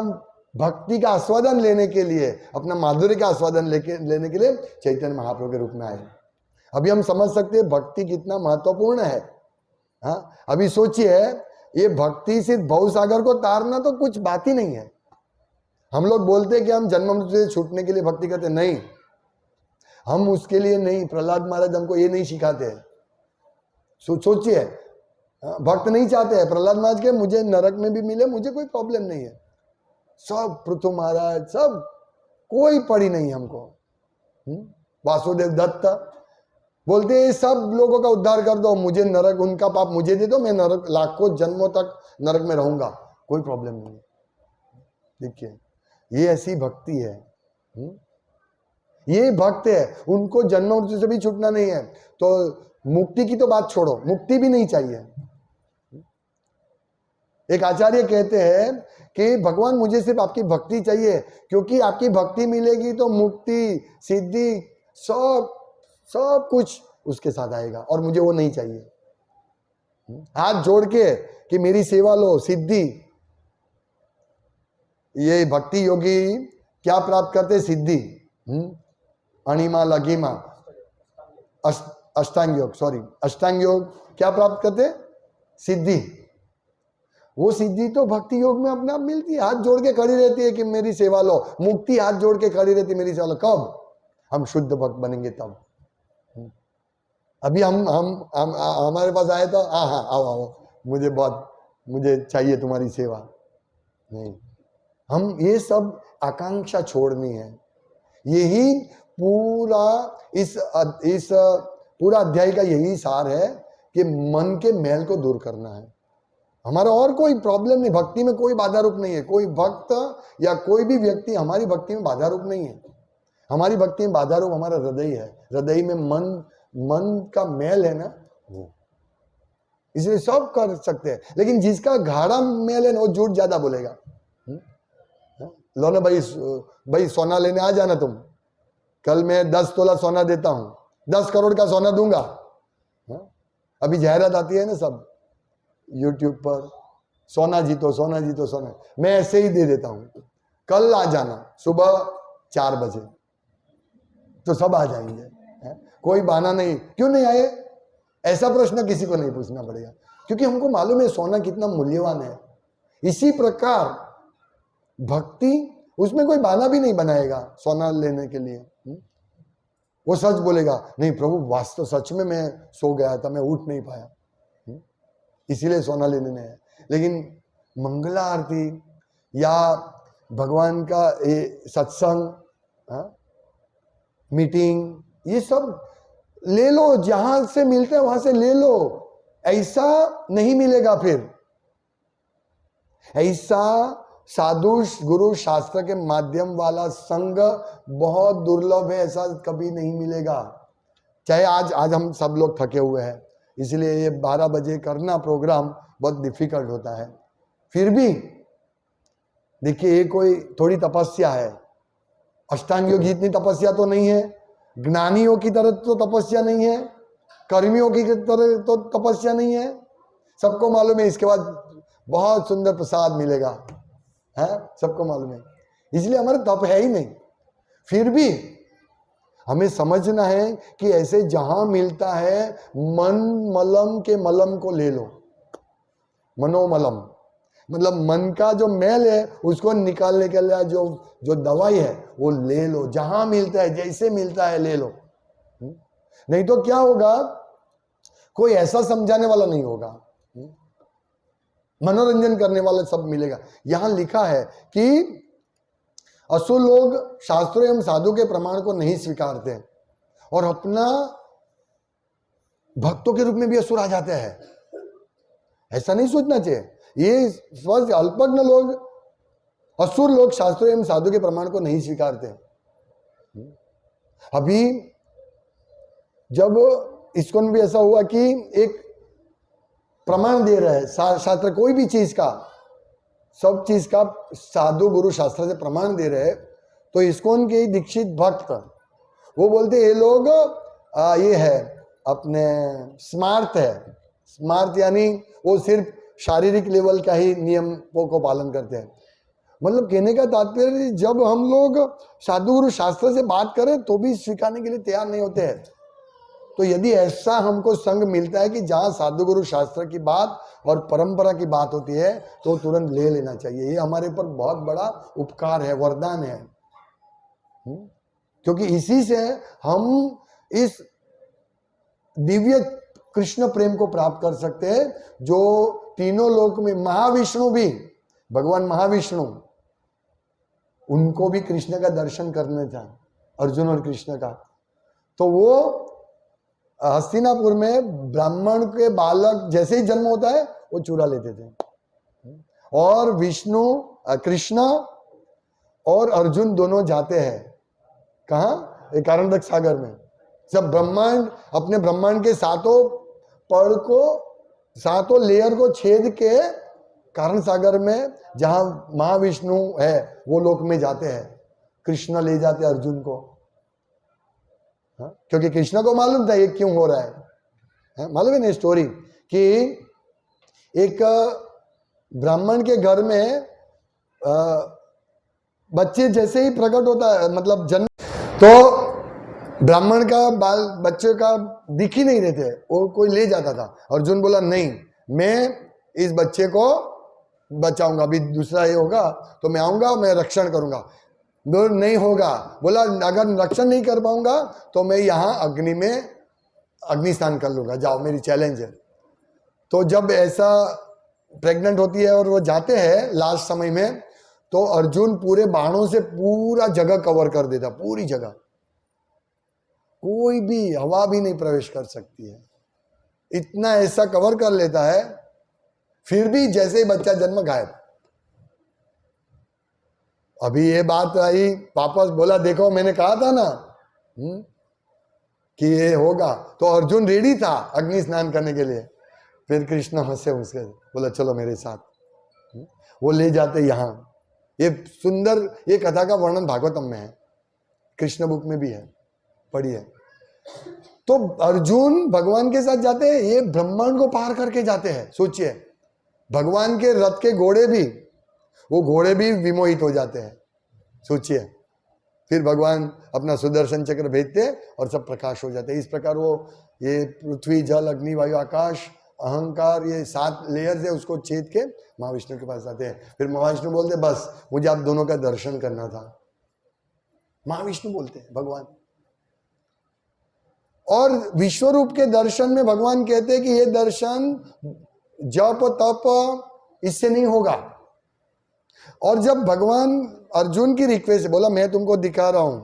Speaker 1: भक्ति का आस्वादन लेने के लिए, अपना माधुर्य का आस्वादन लेने के लिए चैतन्य महाप्रभु के रूप में आए। अभी हम समझ सकते हैं भक्ति कितना महत्वपूर्ण है। हाँ, अभी सोचिए ये भक्ति से भवसागर को तारना तो कुछ बात ही नहीं है। हम लोग बोलते हैं कि हम जन्म मृत्यु से छूटने के लिए भक्ति करते, नहीं, हम उसके लिए नहीं। प्रहलाद महाराज हमको ये नहीं सिखाते हैं। सोचिए भक्त नहीं चाहते हैं प्रहलाद महाराज के मुझे नरक में भी मिले, मुझे कोई प्रॉब्लम नहीं है। सब पृथु महाराज, सब कोई पड़ी नहीं हमको। वासुदेव दत्त बोलते हैं सब लोगों का उद्धार कर दो, मुझे नरक, उनका पाप मुझे दे दो, मैं नरक लाखों जन्मों तक नरक में रहूंगा, कोई प्रॉब्लम नहीं है। देखिए ये ऐसी भक्ति है। ये भक्त है, उनको जन्म मृत्यु से भी छूटना नहीं है। तो मुक्ति की तो बात छोड़ो, मुक्ति भी नहीं चाहिए। एक आचार्य कहते हैं कि भगवान मुझे सिर्फ आपकी भक्ति चाहिए, क्योंकि आपकी भक्ति मिलेगी तो मुक्ति, सिद्धि, सब सब कुछ उसके साथ आएगा, और मुझे वो नहीं चाहिए। हाथ जोड़ के कि मेरी सेवा लो, सिद्धि। ये भक्ति योगी क्या प्राप्त करते? सिद्धि। अणिमा लघिमा अष्टांग योग, सॉरी अष्टांग योग क्या प्राप्त करते? सिद्धि। वो सिद्धि तो भक्ति योग में अपने आप मिलती है, हाथ जोड़ के खड़ी रहती है कि मेरी सेवा लो। मुक्ति हाथ जोड़ के खड़ी रहती है, मेरी सेवा लो। कब हम शुद्ध भक्त बनेंगे? तब। अभी हम हमारे पास आए तो हाँ हाँ आओ आओ, मुझे चाहिए तुम्हारी सेवा। नहीं, हम ये सब आकांक्षा छोड़नी है। यही पूरा इस पूरा अध्याय का यही सार है कि मन के मैल को दूर करना है। हमारा और कोई प्रॉब्लम नहीं, भक्ति में कोई बाधा रूप नहीं है। कोई भक्त या कोई भी व्यक्ति हमारी भक्ति में बाधा रूप नहीं है। हमारी भक्ति में बाधा रूप हमारा हृदय है। हृदय में मन का मैल है ना, वो इसलिए सब कर सकते हैं। लेकिन जिसका गाढ़ा मैल है ना, वो झूठ ज्यादा बोलेगा। लो ना भाई सोना लेने आ जाना तुम, कल मैं 10 तोला सोना देता हूं, 10 करोड़ का सोना दूंगा। अभी जाहिरात आती है ना सब यूट्यूब पर, सोना जीतो सोना जीतो सोना। मैं ऐसे ही दे देता हूं, कल आ जाना सुबह 4 बजे, तो सब आ जाएंगे। कोई बहाना नहीं। क्यों नहीं आए? ऐसा प्रश्न किसी को नहीं पूछना पड़ेगा, क्योंकि हमको मालूम है सोना कितना मूल्यवान है। इसी प्रकार भक्ति, उसमें कोई बहाना भी नहीं बनाएगा सोना लेने के लिए। वो सच बोलेगा, नहीं प्रभु वास्तव सच में मैं सो गया था, मैं उठ नहीं पाया, इसीलिए सोना लेने में है। लेकिन मंगला आरती या भगवान का सत्संग, मीटिंग, ये सब ले लो, जहां से मिलते हैं वहां से ले लो। ऐसा नहीं मिलेगा फिर। ऐसा साधु गुरु शास्त्र के माध्यम वाला संग बहुत दुर्लभ है, ऐसा कभी नहीं मिलेगा। चाहे आज हम सब लोग थके हुए हैं, इसलिए ये 12 बजे करना प्रोग्राम बहुत डिफिकल्ट होता है। फिर भी देखिए, ये कोई थोड़ी तपस्या है। अष्टांग योग इतनी तपस्या तो नहीं है, ज्ञानियों की तरह तो तपस्या नहीं है, कर्मियों की तरह तो तपस्या नहीं है। सबको मालूम है इसके बाद बहुत सुंदर प्रसाद मिलेगा, है सबको मालूम है। इसलिए हमारा तप है ही नहीं। फिर भी हमें समझना है कि ऐसे जहां मिलता है, मन मलम के मलम को ले लो। मनोमलम मतलब मन का जो मैल है उसको निकालने के लिए जो दवाई है वो ले लो। जहां मिलता है, जैसे मिलता है ले लो। नहीं तो क्या होगा, कोई ऐसा समझाने वाला नहीं होगा, मनोरंजन करने वाला सब मिलेगा। यहां लिखा है कि असुर लोग शास्त्रों एवं साधु के प्रमाण को नहीं स्वीकारते और अपना भक्तों के रूप में भी असुर आ जाते हैं। ऐसा नहीं सोचना चाहिए। ये स्वस्थ अल्पज्ञ लोग, असुर लोग शास्त्रों एवं साधु के प्रमाण को नहीं स्वीकारते। अभी जब इस्कॉन भी ऐसा हुआ कि एक प्रमाण दे रहे हैं शास्त्र, कोई भी चीज का, सब चीज का साधु गुरु शास्त्र से प्रमाण दे रहे हैं, तो इस्कॉन के दीक्षित भक्त वो बोलते ये लोग ये है अपने स्मार्ट है। स्मार्ट यानी वो सिर्फ शारीरिक लेवल का ही नियमों को पालन करते हैं। मतलब कहने का तात्पर्य, जब हम लोग साधु गुरु शास्त्र से बात करें तो भी स्वीकारने के लिए तैयार नहीं होते हैं। तो यदि ऐसा हमको संग मिलता है कि जहां साधु गुरु शास्त्र की बात और परंपरा की बात होती है तो तुरंत ले लेना चाहिए। ये हमारे ऊपर बहुत बड़ा उपकार है, वरदान है। क्योंकि इसी से हम इस दिव्य कृष्ण प्रेम को प्राप्त कर सकते हैं, जो तीनों लोक में, महाविष्णु भी, भगवान महाविष्णु, उनको भी कृष्ण का दर्शन करने था, अर्जुन और कृष्ण का। तो वो हस्तिनापुर में ब्राह्मण के बालक जैसे ही जन्म होता है वो चूरा लेते थे, और विष्णु कृष्ण और अर्जुन दोनों जाते हैं कहाँ? एक कारणदक सागर में। जब ब्रह्मांड अपने ब्रह्मांड के सातों लेयर को छेद के कारण सागर में जहां महाविष्णु है वो लोक में जाते हैं, कृष्ण ले जाते हैं अर्जुन को। क्योंकि कृष्ण को मालूम था ये क्यों हो रहा है। मालूम है ना स्टोरी कि एक ब्राह्मण के घर में बच्चे जैसे ही प्रकट होता है, मतलब जन्म, तो ब्राह्मण का बाल बच्चे का दिख ही नहीं रहे थे, वो कोई ले जाता था। अर्जुन बोला नहीं, मैं इस बच्चे को बचाऊंगा, अभी दूसरा ये होगा तो मैं आऊंगा, मैं रक्षण करूंगा। नहीं होगा, बोला अगर रक्षण नहीं कर पाऊंगा तो मैं यहां अग्नि में अग्नि स्नान कर लूंगा, जाओ मेरी चैलेंज है। तो जब ऐसा प्रेग्नेंट होती है और वो जाते हैं लास्ट समय में, तो अर्जुन पूरे बाणों से पूरा जगह कवर कर देता, पूरी जगह, कोई भी हवा भी नहीं प्रवेश कर सकती है, इतना ऐसा कवर कर लेता है। फिर भी जैसे ही बच्चा जन्म गायब। अभी ये बात आई वापस, बोला देखो मैंने कहा था ना कि ये होगा। तो अर्जुन रेडी था अग्नि स्नान करने के लिए। फिर कृष्ण हंसे उसके, बोला चलो मेरे साथ। वो ले जाते यहाँ। ये सुंदर ये कथा का वर्णन भागवतम में है, कृष्ण बुक में भी है, पढ़िए। तो अर्जुन भगवान के साथ जाते हैं, ये ब्रह्मांड को पार करके जाते हैं। सोचिए, भगवान के रथ के घोड़े भी, वो घोड़े भी विमोहित हो जाते हैं। सोचिए, फिर भगवान अपना सुदर्शन चक्र भेजते और सब प्रकाश हो जाते हैं। इस प्रकार वो ये पृथ्वी, जल, अग्नि, वायु, आकाश, अहंकार, ये 7 लेयर्स है, उसको छेद के महाविष्णु के पास आते हैं। फिर महाविष्णु बोलते बस मुझे आप दोनों का दर्शन करना था। महाविष्णु बोलते हैं भगवान। और विश्व रूप के दर्शन में भगवान कहते हैं कि ये दर्शन जप तप इससे नहीं होगा। और जब भगवान अर्जुन की रिक्वेस्ट, बोला मैं तुमको दिखा रहा हूं,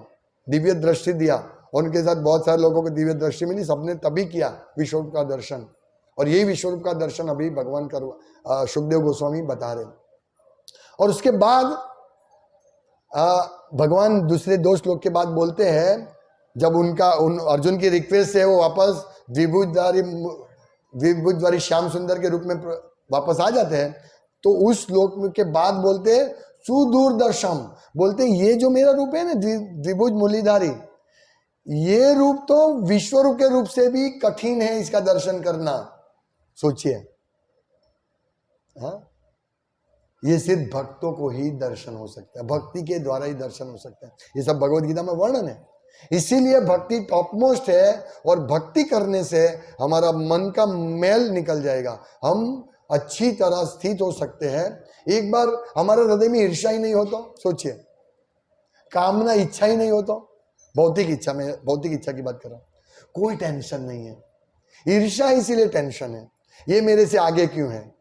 Speaker 1: दिव्य दृष्टि दिया, और उनके साथ बहुत सारे लोगों को दिव्य दृष्टि मिली, सबने तभी किया विश्वरूप का दर्शन। और यही विश्वरूप का दर्शन अभी भगवान का सुखदेव गोस्वामी बता रहे। और उसके बाद भगवान दूसरे 2 श्लोक के बाद बोलते हैं, जब अर्जुन की रिक्वेस्ट से वो वापस विभुजधारी श्याम सुंदर के रूप में वापस आ जाते हैं, तो उस श्लोक के बाद बोलते हैं सुदूरदर्शम, बोलते ये जो मेरा रूप है ना द्विभुज मुरलीधारी, ये रूप तो विश्व रूप के रूप से भी कठिन है इसका दर्शन करना। सोचिए, ये सिर्फ भक्तों को ही दर्शन हो सकता है, भक्ति के द्वारा ही दर्शन हो सकता है। ये सब भगवत गीता में वर्णन है। इसीलिए भक्ति टॉप मोस्ट है, और भक्ति करने से हमारा मन का मैल निकल जाएगा, हम अच्छी तरह स्थित हो सकते हैं। एक बार हमारे हृदय में ईर्ष्या ही नहीं हो तो सोचिए, कामना इच्छा ही नहीं हो तो, भौतिक इच्छा, में भौतिक इच्छा की बात कर रहा हूं, कोई टेंशन नहीं है। ईर्ष्या इसीलिए टेंशन है, ये मेरे से आगे क्यों है,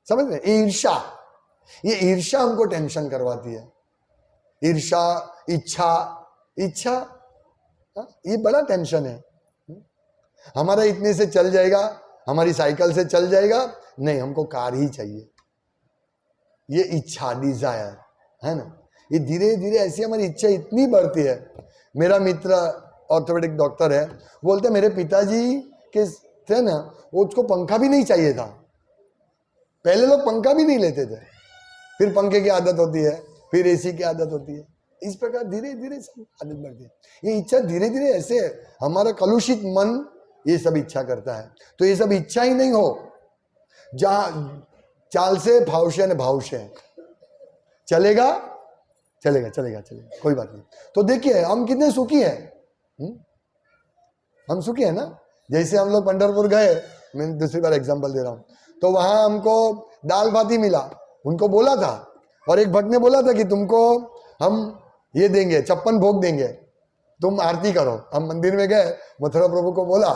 Speaker 1: समझ रहे? ईर्ष्या, ये ईर्ष्या हमको टेंशन करवाती है। ईर्ष्या, इच्छा, ये बड़ा टेंशन है। हमारा इतने से चल जाएगा, हमारी साइकिल से चल जाएगा, नहीं हमको कार ही चाहिए। ये इच्छा, डिजायर है ना, ये धीरे धीरे ऐसी हमारी इच्छा इतनी बढ़ती है। मेरा मित्र ऑर्थोपेडिक डॉक्टर है, बोलते मेरे पिताजी के थे ना, वो उसको पंखा भी नहीं चाहिए था। पहले लोग पंखा भी नहीं लेते थे, फिर पंखे की आदत होती है, फिर एसी की आदत होती है। इस प्रकार धीरे धीरे सब आदत बढ़ती है। ये इच्छा धीरे धीरे ऐसे हमारा कलुषित मन ये सब इच्छा करता है। तो ये सब इच्छा ही नहीं हो, जहां चाल से भावशे ने भावशे चलेगा, कोई बात नहीं। तो देखिए हम कितने सुखी हैं, हम सुखी है ना। जैसे हम लोग पंढरपुर गए, मैं दूसरी बार एग्जांपल दे रहा हूं, तो वहां हमको दाल भात ही मिला, उनको बोला था, और एक भक्त ने बोला था कि तुमको हम ये देंगे, 56 भोग देंगे, तुम आरती करो। हम मंदिर में गए, मथुरा प्रभु को बोला,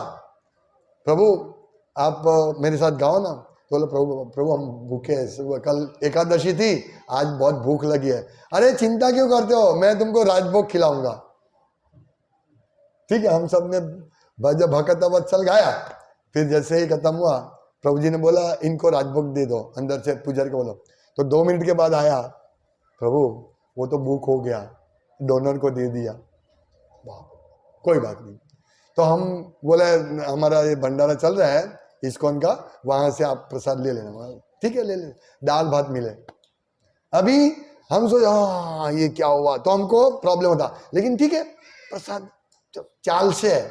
Speaker 1: प्रभु आप मेरे साथ गाओ ना। तो बोला प्रभु हम भूखे हैं, कल एकादशी थी, आज बहुत भूख लगी है। अरे चिंता क्यों करते हो, मैं तुमको राजभोग खिलाऊंगा। ठीक है, हम सब ने भज भक्त वत्सल गाया। फिर जैसे ही खत्म हुआ, प्रभु जी ने बोला इनको राजभोग दे दो, अंदर से पुजारी को बोलो। तो 2 मिनट के बाद आया, प्रभु वो तो बुक हो गया, डोनर को दे दिया, वाह कोई बात नहीं। तो हम बोले हमारा ये भंडारा चल रहा है इस्कॉन का, वहां से आप प्रसाद ले लेना। ठीक है ले ले, दाल भात मिले। अभी हम सोचे हाँ ये क्या हुआ, तो हमको प्रॉब्लम होता, लेकिन ठीक है प्रसाद चाल से है,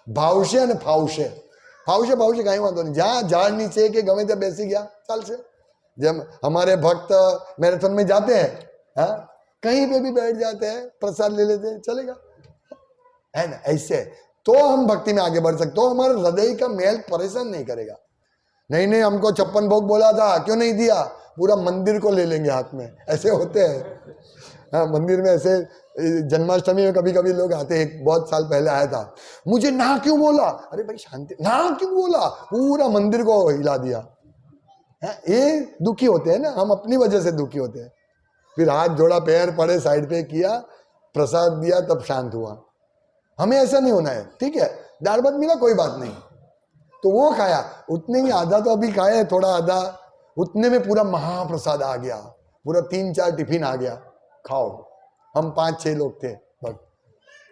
Speaker 1: भाव से ने फाव से, फाव से कहीं वांधो नहीं, जहाँ झाड़ नीचे के गमे ते बेसी गया चाल से। जब हमारे भक्त मैराथन में जाते हैं, हाँ कहीं पे भी बैठ जाते हैं, प्रसाद ले लेते हैं, चलेगा, है ना। ऐसे तो हम भक्ति में आगे बढ़ सकते, तो हमारे हृदय का मैल परेशान नहीं करेगा। नहीं हमको 56 भोग बोला था, क्यों नहीं दिया, पूरा मंदिर को ले लेंगे हाथ में, ऐसे होते हैं। हाँ मंदिर में ऐसे, जन्माष्टमी में कभी कभी लोग आते हैं, बहुत साल पहले आया था, मुझे ना क्यों बोला, अरे भाई शांति, ना क्यों बोला, पूरा मंदिर को हिला दिया। ये दुखी होते हैं ना, हम अपनी वजह से दुखी होते हैं। फिर हाथ जोड़ा, पैर पड़े, साइड पे किया, प्रसाद दिया, तब शांत हुआ। हमें ऐसा नहीं होना है, ठीक है, दाल भात मिला कोई बात नहीं, तो वो खाया, उतने में आधा तो अभी खाए, थोड़ा आधा, उतने में पूरा महाप्रसाद आ गया, पूरा 3-4 टिफिन आ गया, खाओ। हम 5-6 लोग थे, बस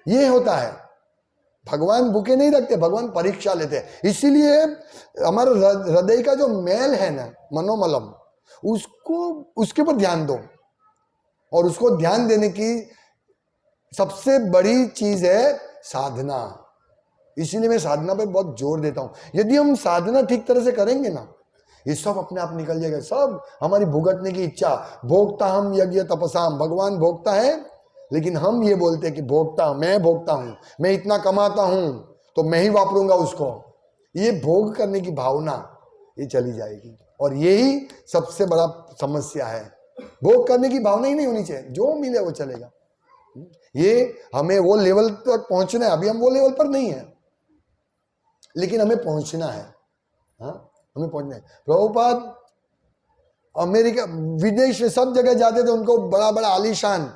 Speaker 1: ये होता है। भगवान भूखे नहीं रखते, भगवान परीक्षा लेते हैं। इसीलिए हमारे हृदय का जो मैल है ना, मनोमलम, उसको उसके ऊपर ध्यान दो, और उसको ध्यान देने की सबसे बड़ी चीज है साधना। इसीलिए मैं साधना पे बहुत जोर देता हूं। यदि हम साधना ठीक तरह से करेंगे ना, ये सब अपने आप निकल जाएगा। सब हमारी भुगतने की इच्छा, भोगता हम यज्ञ तपसाम, भगवान भोगता है, लेकिन हम ये बोलते हैं कि भोगता, मैं भोगता हूं, मैं इतना कमाता हूं तो मैं ही वापरूंगा उसको। ये भोग करने की भावना ये चली जाएगी, और यही सबसे बड़ा समस्या है। भोग करने की भावना ही नहीं होनी चाहिए, जो मिले वो चलेगा। ये हमें वो लेवल तक पहुंचना है, अभी हम वो लेवल पर नहीं है, लेकिन हमें पहुंचना है। हाँ हमें पहुंचना है। प्रभुपाद अमेरिका, विदेश, सब जगह जाते थे, उनको बड़ा बड़ा आलीशान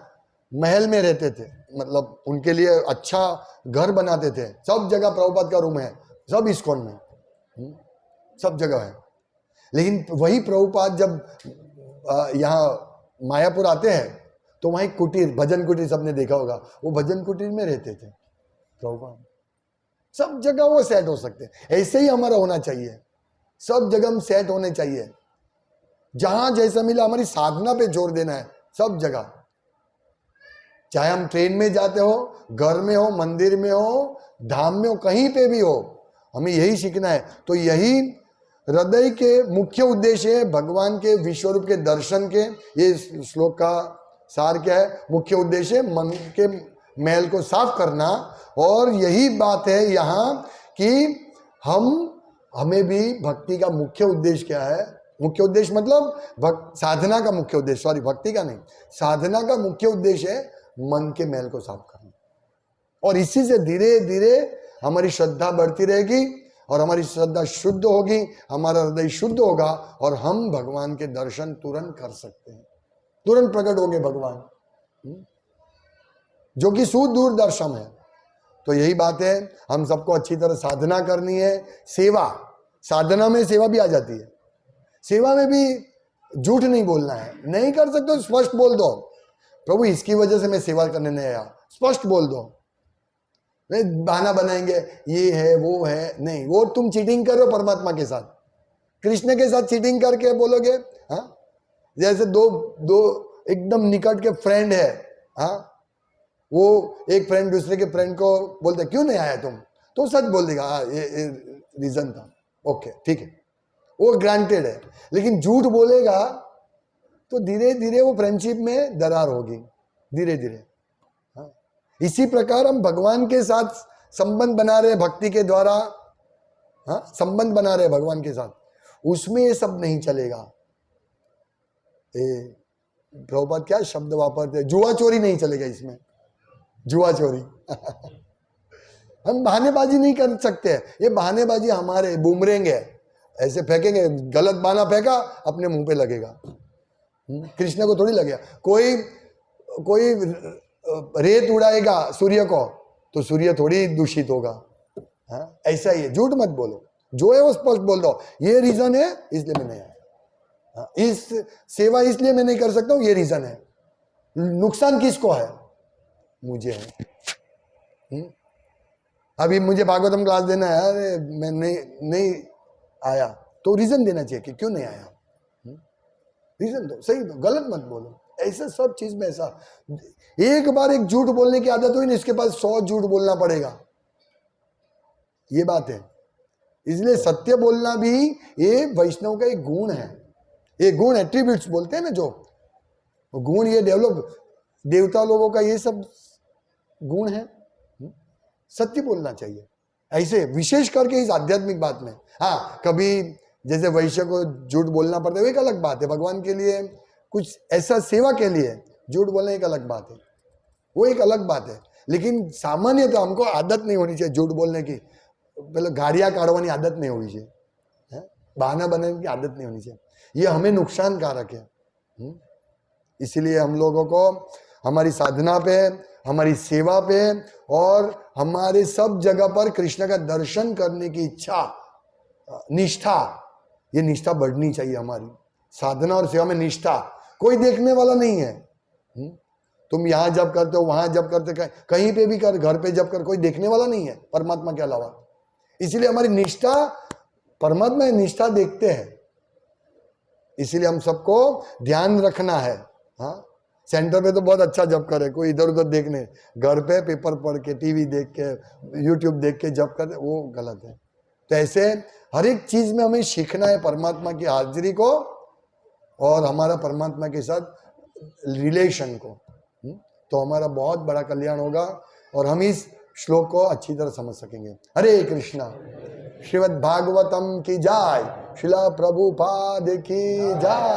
Speaker 1: महल में रहते थे, मतलब उनके लिए अच्छा घर बनाते थे। सब जगह प्रभुपाद का रूम है, सब इस्कॉन में, सब जगह है। लेकिन वही प्रभुपाद जब यहाँ मायापुर आते हैं, तो वहीं कुटीर, भजन कुटीर सबने देखा होगा, वो भजन कुटीर में रहते थे प्रभुपाद। सब जगह वो सेट हो सकते हैं। ऐसे ही हमारा होना चाहिए, सब जगह हम सेट होने चाहिए। जहां जैसा मिला, हमारी साधना पे जोर देना है सब जगह। चाहे हम ट्रेन में जाते हो, घर में हो, मंदिर में हो, धाम में हो, कहीं पे भी हो, हमें यही सीखना है। तो यही हृदय के मुख्य उद्देश्य है, भगवान के विश्वरूप के दर्शन के। ये श्लोक का सार क्या है? मुख्य उद्देश्य मन के मैल को साफ करना। और यही बात है यहाँ कि हमें भी भक्ति का मुख्य उद्देश्य क्या है? मुख्य उद्देश्य मतलब साधना का मुख्य उद्देश्य, सॉरी भक्ति का नहीं, साधना का मुख्य उद्देश्य है मन के मैल को साफ करना। और इसी से धीरे धीरे हमारी श्रद्धा बढ़ती रहेगी, और हमारी श्रद्धा शुद्ध होगी, हमारा हृदय शुद्ध होगा, और हम भगवान के दर्शन तुरंत कर सकते हैं। तुरंत प्रकट होंगे भगवान, जो कि सुदूर दर्शन है। तो यही बात है, हम सबको अच्छी तरह साधना करनी है। सेवा, साधना में सेवा भी आ जाती है। सेवा में भी झूठ नहीं बोलना है। नहीं कर सकते तो स्पष्ट बोल दो, प्रभु इसकी वजह से मैं सेवा करने नहीं आया, स्पष्ट बोल दो। नहीं बहाना बनाएंगे, ये है वो है, नहीं, वो तुम चीटिंग कर रहे हो परमात्मा के साथ। कृष्ण के साथ चीटिंग करके बोलोगे, हाँ? जैसे दो एकदम निकट के फ्रेंड है, हाँ, वो एक फ्रेंड दूसरे के फ्रेंड को बोलते क्यों नहीं आया तुम, तो सच बोल देगा, हाँ ये रीजन था, ओके ठीक है, वो ग्रांटेड है। लेकिन झूठ बोलेगा तो धीरे धीरे वो फ्रेंडशिप में दरार होगी, धीरे धीरे। हाँ, इसी प्रकार हम भगवान के साथ संबंध बना रहे भक्ति के द्वारा, हाँ, संबंध बना रहे भगवान के साथ, उसमें ये सब नहीं चलेगा। प्रभुपाद क्या शब्द वापरते, जुआ चोरी नहीं चलेगा इसमें, जुआ चोरी हम बहानेबाजी नहीं कर सकते। ये बहानेबाजी हमारे बूमरेंग है, ऐसे फेंकेंगे, गलत बहाना फेंका अपने मुंह पे लगेगा। कृष्ण को थोड़ी लगेगा। कोई रेत उड़ाएगा सूर्य को तो सूर्य थोड़ी दूषित होगा। हाँ, ऐसा ही है, झूठ मत बोलो, जो है वो स्पष्ट बोल दो, ये रीजन है इसलिए मैं नहीं आया, इस सेवा इसलिए मैं नहीं कर सकता हूँ, ये रीजन है। नुकसान किसको है? मुझे है। अभी मुझे भागवतम क्लास देना है, अरे मैं नहीं आया, तो रीजन देना चाहिए कि क्यों नहीं आया। रीजन दो, सही दो, गलत मत बोलो। ऐसा सब चीज में ऐसा, एक बार एक झूठ बोलने की आदत हुई ना, इसके पास 100 झूठ बोलना पड़ेगा, ये बात है। इसलिए सत्य बोलना भी ये वैष्णव का एक गुण है। ये गुण एट्रीब्यूट्स बोलते हैं ना, जो गुण ये डेवलप, देवता लोगों का ये सब गुण है। सत्य बोलना चाहिए, ऐसे विशेष करके इस आध्यात्मिक बात में। हाँ, कभी जैसे वैश्य को झूठ बोलना पड़ता है, वो एक अलग बात है। भगवान के लिए कुछ ऐसा सेवा के लिए झूठ बोलना एक अलग बात है, वो एक अलग बात है। लेकिन सामान्य तो हमको आदत नहीं होनी चाहिए झूठ बोलने की, पहले गाड़ियां काढ़वानी आदत नहीं होनी चाहिए, बहाना बनाने की आदत नहीं होनी चाहिए, ये हमें नुकसान कारक है। इसलिए हम लोगों को हमारी साधना पे, हमारी सेवा पे और हमारे सब जगह पर कृष्ण का दर्शन करने की इच्छा, निष्ठा, ये निष्ठा बढ़नी चाहिए हमारी साधना और सेवा में। निष्ठा, कोई देखने वाला नहीं है। तुम यहां जब करते हो, वहां जब करते, कहीं पे भी कर, घर पे जब कर, कोई देखने वाला नहीं है परमात्मा के अलावा। इसलिए हमारी निष्ठा, परमात्मा निष्ठा देखते हैं, इसलिए हम सबको ध्यान रखना है। हाँ, सेंटर पे तो बहुत अच्छा जब करे, कोई इधर उधर देखने, घर पे पेपर पढ़ के, टीवी देख के, यूट्यूब देख के जब करे, वो गलत है। तो ऐसे हर एक चीज में हमें सीखना है परमात्मा की हाजिरी को और हमारा परमात्मा के साथ रिलेशन को, तो हमारा बहुत बड़ा कल्याण होगा और हम इस श्लोक को अच्छी तरह समझ सकेंगे। हरे कृष्णा। श्रीमद् भागवतम की जय, श्रीला प्रभुपाद की जय।